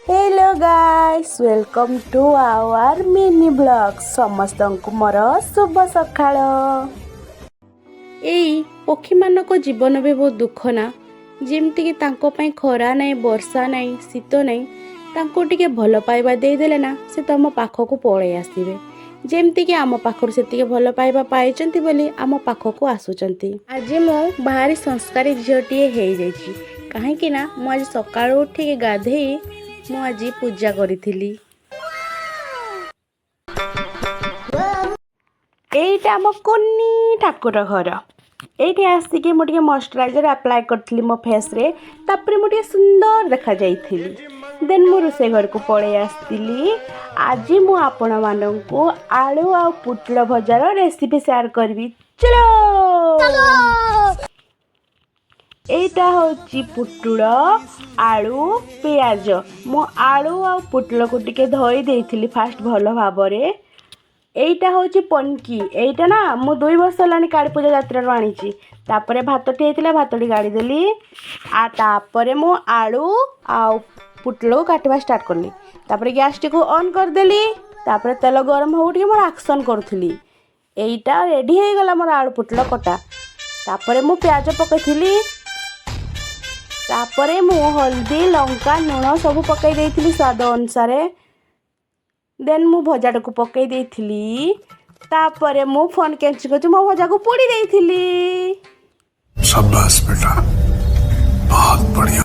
Hello guys welcome to our mini blog समस्त को मोर शुभ सकाळ। एई पक्षी मानक जीवन भी बहुत दुख ना जेमती कि तांको पई खरा नहीं वर्षा नहीं शीत नहीं तांको टिके भल पाइबा देदेले ना से तुम पाखक पळै आसीबे जेमती कि आम पाखर से भल पाइबा पाइचंती बोली आम पाखक आसुचंती। आज मो बाहरी संस्कारी झीटीए हो जाइछि काहेकि ना मु आज सकाळ उठिके गाधेई मु आज पूजा करी। एइटा आम कुनी ठाकुर घर एइठी आसिके मु टिके मॉइस्चराइजर अप्लाई करथिली मो फेस रे तापर मु टिके सुंदर देखा जाइथिली। देन मु रोसे घर को पळे आस्तिली। आज मु आपण माननकु आलू आ पुटल भजार रेसिपी शेयर करबी। चलो एटा होची पुटुळ आलू पियाज मु आलू आ पुटल को टिके धोई देइथिली फास्ट भलो भाबरे। एइटा होची पनकी एइटा ना मु 2 वर्ष लानी काली पूजा यात्रा रो आनीची तापरे भातटी हेतिला भातटी गाड़ी देली आ तापरे मु आलू आ पुटल को काटवा स्टार्ट करली तापरे गैस टी को ऑन कर देली तापरे तेल गरम हो टिके मोर एक्शन करथली। एइटा रेडी हे गला मोर आलू पुटल कटा तापरे मु प्याज पकेथिली तापरे मु हल्दी लंका लूण सब पकई देइथिली स्वाद अनुसार। देन मु भजा को पकई देइथिली तापरे मु फोन कैंची को मो भजा को पोड़ी देइथिली। शाबाश बेटा बहुत बढ़िया।